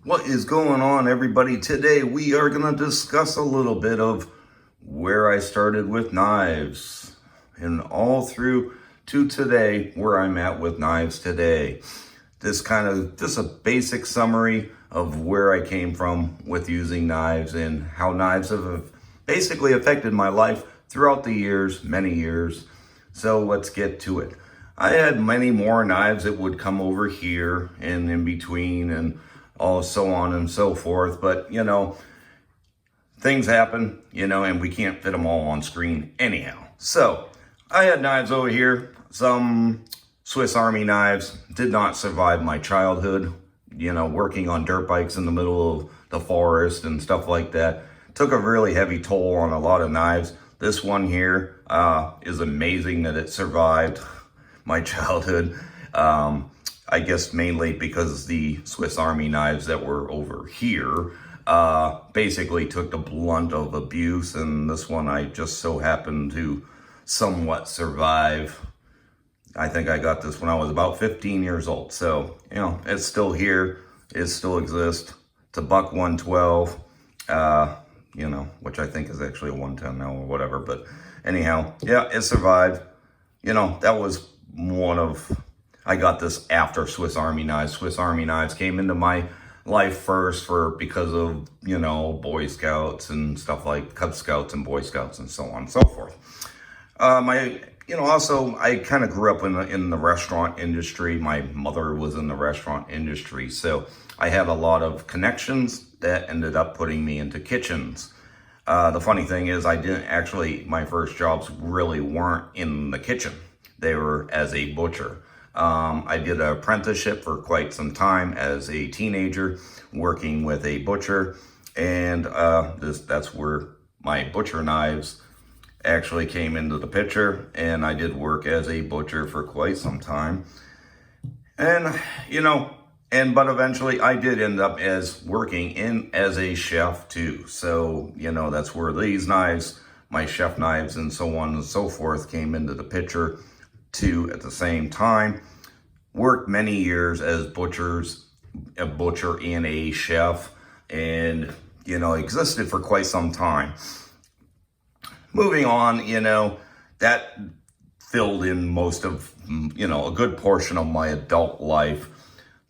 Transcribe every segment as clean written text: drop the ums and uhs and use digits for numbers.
What is going on, everybody? Today we are going to discuss a little bit of where I started with knives and all through to today, where I'm at with knives today. Just a basic summary of where I came from with using knives and how knives have basically affected my life throughout the years, many years. So let's get to it. I had many more knives that would come over here and in between and all so on and so forth. But, things happen, and we can't fit them all on screen anyhow. So I had knives over here, some Swiss Army knives, did not survive my childhood, working on dirt bikes in the middle of the forest and stuff like that. Took a really heavy toll on a lot of knives. This one here is amazing that it survived my childhood. I guess mainly because the Swiss Army knives that were over here basically took the blunt of abuse, and this one I just so happened to somewhat survive. I think I got this when I was about 15 years old. So, it's still here. It still exists. It's a buck 112, which I think is actually a 110 now or whatever. But anyhow, yeah, it survived. That was I got this after Swiss Army knives. Swiss Army knives came into my life first because of, Boy Scouts and stuff like Cub Scouts and Boy Scouts and so on and so forth. Also I kind of grew up in the restaurant industry. My mother was in the restaurant industry. So I had a lot of connections that ended up putting me into kitchens. The funny thing is my first jobs really weren't in the kitchen. They were as a butcher. I did an apprenticeship for quite some time as a teenager, working with a butcher, and that's where my butcher knives actually came into the picture. And I did work as a butcher for quite some time, and but eventually I did end up as working as a chef too. So that's where these knives, my chef knives and so on and so forth, came into the picture too. At the same time, worked many years as a butcher and a chef, and existed for quite some time. Moving on, that filled in most of a good portion of my adult life.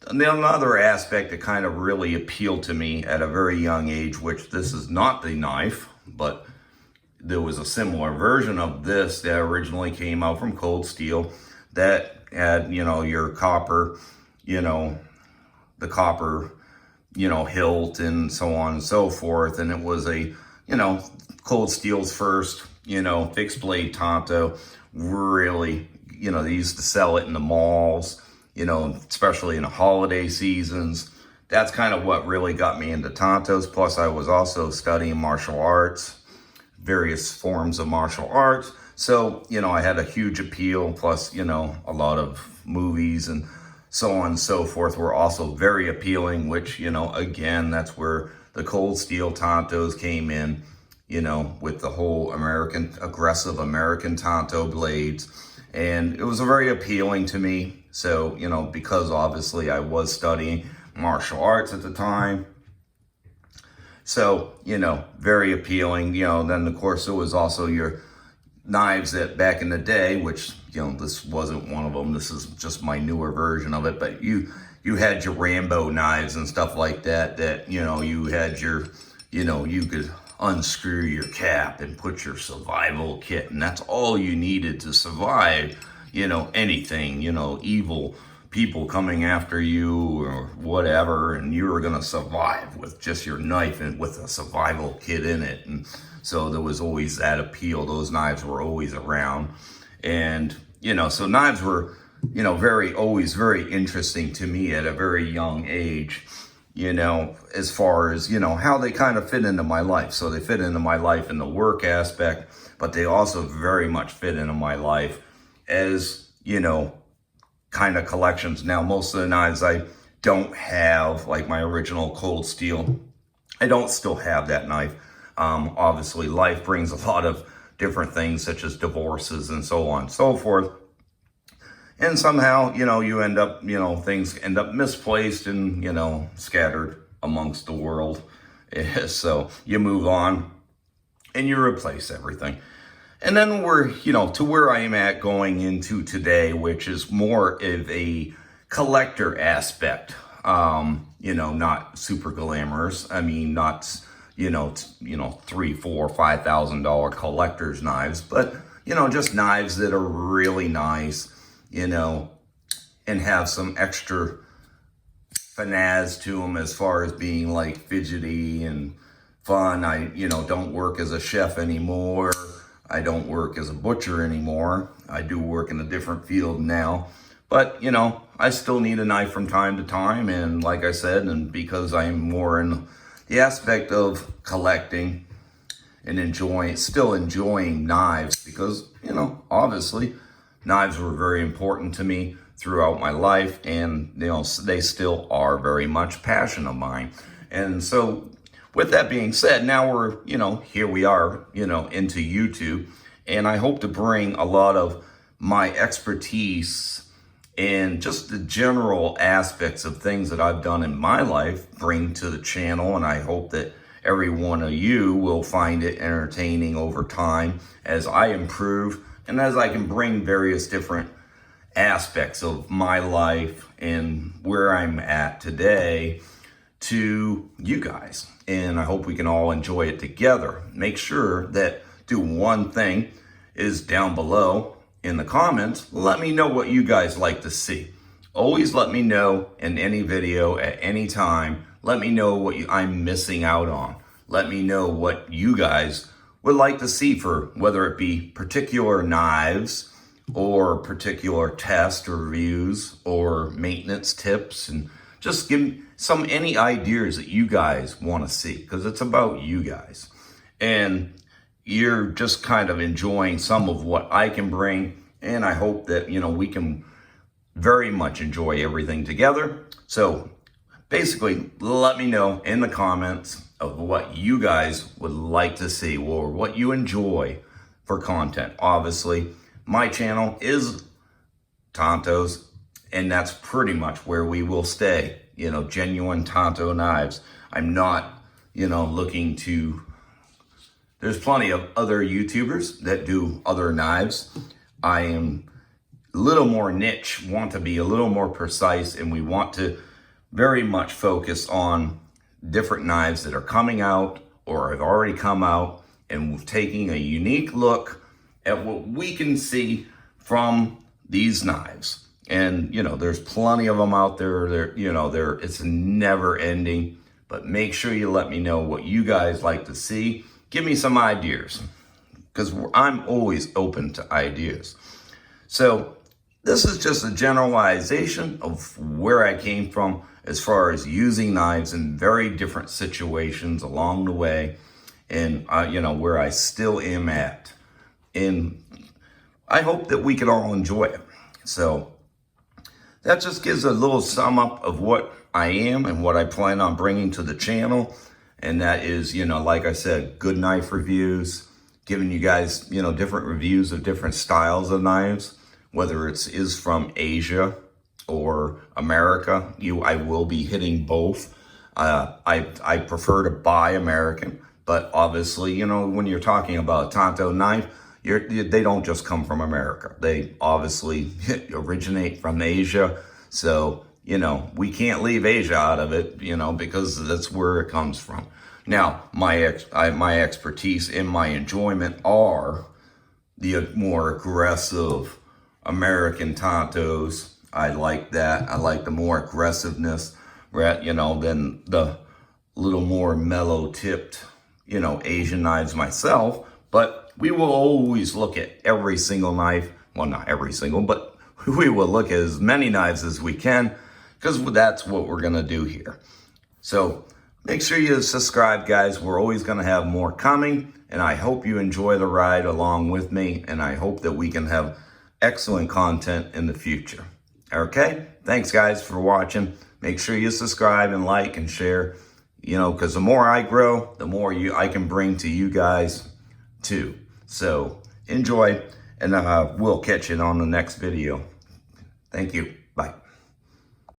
And then another aspect that kind of really appealed to me at a very young age, which this is not the knife, but there was a similar version of this that originally came out from Cold Steel that had, your copper, the copper, hilt and so on and so forth. And it was a, Cold Steel's first, fixed blade Tanto. Really, they used to sell it in the malls, especially in the holiday seasons. That's kind of what really got me into Tantos. Plus, I was also studying martial arts, various forms of martial arts. So, I had a huge appeal. Plus, a lot of movies and so on and so forth were also very appealing, which, again, that's where the Cold Steel Tantos came in, with the whole aggressive American Tanto blades. And it was very appealing to me. So, because obviously I was studying martial arts at the time. So, very appealing. Then of course there was also your knives that back in the day, which, this wasn't one of them. This is just my newer version of it. But you had your Rambo knives and stuff like that, you had your, you could unscrew your cap and put your survival kit. And that's all you needed to survive, anything, evil people coming after you or whatever, and you were going to survive with just your knife and with a survival kit in it. And so there was always that appeal. Those knives were always around. And, so knives were, always very interesting to me at a very young age, as far as, how they kind of fit into my life. So they fit into my life in the work aspect, but they also very much fit into my life as, kind of collections. Now, most of the knives I don't have, like my original Cold Steel, I don't still have that knife. Obviously, life brings a lot of different things, such as divorces and so on and so forth. And somehow, you end up, things end up misplaced and, scattered amongst the world. So you move on and you replace everything. And then we're, to where I am at going into today, which is more of a collector aspect. Not super glamorous. I mean, not, $3,000, $4,000, $5,000 collector's knives, but, just knives that are really nice, and have some extra finesse to them as far as being like fidgety and fun. I, don't work as a chef anymore. I don't work as a butcher anymore. I do work in a different field now. But, I still need a knife from time to time. And like I said, and because I'm more in the aspect of collecting and still enjoying knives, because, obviously knives were very important to me throughout my life. And, they still are very much passion of mine. And so with that being said, now we're, here we are, into YouTube. And I hope to bring a lot of my expertise and just the general aspects of things that I've done in my life bring to the channel. And I hope that every one of you will find it entertaining over time as I improve and as I can bring various different aspects of my life and where I'm at today to you guys. And I hope we can all enjoy it together. Make sure that do one thing is down below in the comments, let me know what you guys like to see. Always let me know in any video at any time. Let me know what I'm missing out on. Let me know what you guys would like to see for whether it be particular knives or particular test or reviews or maintenance tips, and just give me any ideas that you guys want to see, because it's about you guys. And you're just kind of enjoying some of what I can bring. And I hope that, we can very much enjoy everything together. So basically, let me know in the comments of what you guys would like to see or what you enjoy for content. Obviously, my channel is Tanto's, and that's pretty much where we will stay. Genuine Tanto knives. I'm not, looking to... There's plenty of other YouTubers that do other knives. I am a little more niche, want to be a little more precise, and we want to very much focus on different knives that are coming out or have already come out, and taking a unique look at what we can see from these knives. And, there's plenty of them out there. It's never ending. But make sure you let me know what you guys like to see. Give me some ideas, because I'm always open to ideas. So this is just a generalization of where I came from as far as using knives in very different situations along the way, and, where I still am at. And I hope that we can all enjoy it. So that just gives a little sum up of what I am and what I plan on bringing to the channel. And that is, like I said, good knife reviews, giving you guys, different reviews of different styles of knives, whether is from Asia or America. I will be hitting both. I prefer to buy American, but obviously, when you're talking about a Tanto knife, they don't just come from America. They obviously originate from Asia. So, we can't leave Asia out of it, because that's where it comes from. Now, my expertise and my enjoyment are the more aggressive American Tantos. I like that. I like the more aggressiveness, than the little more mellow tipped, Asian knives myself. But we will always look at every single knife. Well, not every single, but we will look at as many knives as we can, because that's what we're going to do here. So make sure you subscribe, guys. We're always going to have more coming, and I hope you enjoy the ride along with me, and I hope that we can have excellent content in the future. Okay? Thanks, guys, for watching. Make sure you subscribe and like and share, because the more I grow, the more I can bring to you guys too. So enjoy, and we'll catch you on the next video. Thank you.